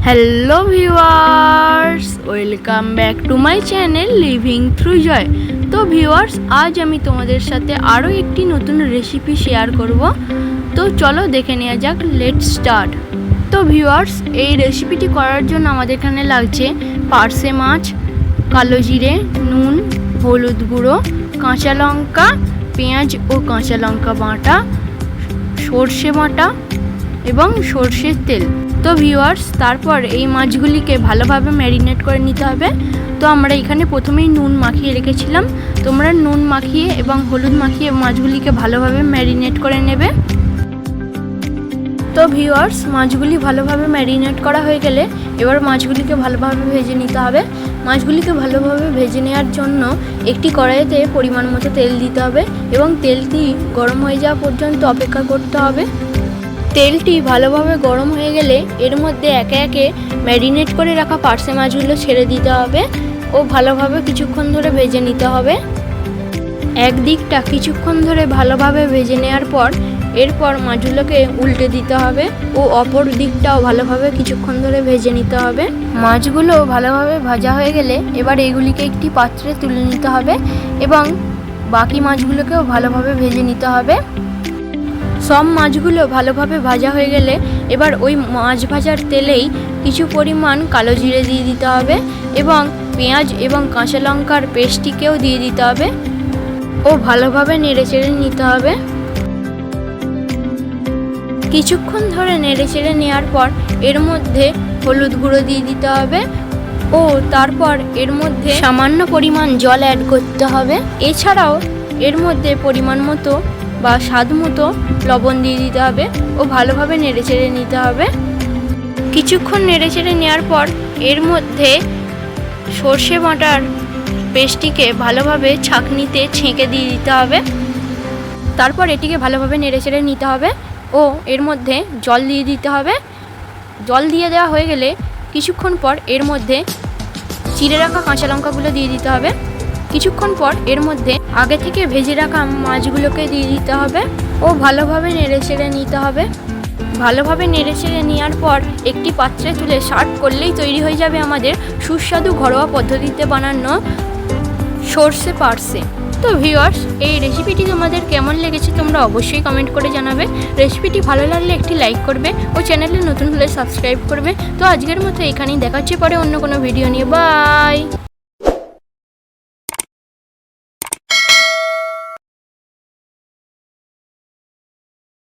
Hello viewers, welcome back to my channel living through Joy. তো viewers, আজ আমি তোমাদের সাথে আরও একটি নতুন রেসিপি শেয়ার করব। তো চলো দেখে নেওয়া যাক, লেটস স্টার্ট। তো ভিউয়ার্স, এই রেসিপিটি করার জন্য আমাদের এখানে লাগছে পার্শে মাছ, কালো জিরে, নুন, হলুদ গুঁড়ো, কাঁচা লঙ্কা, পেঁয়াজ ও কাঁচা লঙ্কা বাটা, সর্ষে বাটা এবং সর্ষের তেল। তো ভিউয়ার্স, তারপর এই মাছগুলিকে ভালোভাবে ম্যারিনেট করে নিতে হবে। তো আমরা এখানে প্রথমেই নুন মাখিয়ে রেখেছিলাম। তোমরা নুন মাখিয়ে এবং হলুদ মাখিয়ে মাছগুলিকে ভালোভাবে ম্যারিনেট করে নেবে। তো ভিউয়ার্স, মাছগুলি ভালোভাবে ম্যারিনেট করা হয়ে গেলে এবার মাছগুলিকে ভালোভাবে ভেজে নিতে হবে। মাছগুলিকে ভালোভাবে ভেজে নেওয়ার জন্য একটি কড়াইতে পরিমাণ মতো তেল দিতে হবে এবং তেলটি গরম হয়ে যাওয়া পর্যন্ত অপেক্ষা করতে হবে। তেলটি ভালোভাবে গরম হয়ে গেলে এর মধ্যে একে একে ম্যারিনেট করে রাখা পার্শে মাছগুলো ছেড়ে দিতে হবে ও ভালোভাবে কিছুক্ষণ ধরে ভেজে নিতে হবে। একদিকটা কিছুক্ষণ ধরে ভালোভাবে ভেজে নেওয়ার পর এরপর মাছগুলোকে উল্টে দিতে হবে ও অপর দিকটাও ভালোভাবে কিছুক্ষণ ধরে ভেজে নিতে হবে। মাছগুলো ভালোভাবে ভাজা হয়ে গেলে এবার এগুলিকে একটি পাত্রে তুলে নিতে হবে এবং বাকি মাছগুলোকেও ভালোভাবে ভেজে নিতে হবে। সব মাছগুলো ভালোভাবে ভাজা হয়ে গেলে এবার ওই মাছ ভাজার তেলেই কিছু পরিমাণ কালো জিরে দিয়ে দিতে হবে এবং পেঁয়াজ এবং কাঁচা লঙ্কার পেস্টটিকেও দিয়ে দিতে হবে ও ভালোভাবে নেড়েচেড়ে নিতে হবে। কিছুক্ষণ ধরে নেড়েচেড়ে নেওয়ার পর এর মধ্যে হলুদ গুঁড়ো দিয়ে দিতে হবে ও তারপর এর মধ্যে সামান্য পরিমাণ জল অ্যাড করতে হবে। এছাড়াও এর মধ্যে পরিমাণ মতো বা স্বাদ মতো লবণ দিয়ে দিতে হবে ও ভালোভাবে নেড়েচেড়ে নিতে হবে। কিছুক্ষণ নেড়েচেড়ে নেওয়ার পর এর মধ্যে সর্ষে বাটার পেস্টটিকে ভালোভাবে ছাঁকনিতে ছেঁকে দিয়ে দিতে হবে। তারপর এটিকে ভালোভাবে নেড়েচেড়ে নিতে হবে ও এর মধ্যে জল দিয়ে দিতে হবে। জল দিয়ে দেওয়া হয়ে গেলে কিছুক্ষণ পর এর মধ্যে চিড়ে রাখা কাঁচা লঙ্কাগুলো দিয়ে দিতে হবে। কিছুক্ষণ পর এর মধ্যে আগে থেকে ভেজে রাখা মাছগুলোকে দিয়ে দিতে হবে ও ভালোভাবে নেড়েচেড়ে নিতে হবে। ভালোভাবে নেড়েচেড়ে নেওয়ার পর একটি পাত্রে তুলে সার্ভ করলেই তৈরি হয়ে যাবে আমাদের সুস্বাদু ঘরোয়া পদ্ধতিতে বানানো সর্ষে পার্শে। তো ভিউয়ার্স, এই রেসিপিটি তোমাদের কেমন লেগেছে তোমরা অবশ্যই কমেন্ট করে জানাবে। রেসিপিটি ভালো লাগলে একটি লাইক করবে ও চ্যানেলে নতুন হলে সাবস্ক্রাইব করবে। তো আজকের মতো এখানেই দেখা হচ্ছে পরে অন্য কোনো ভিডিও নিয়ে। বাই।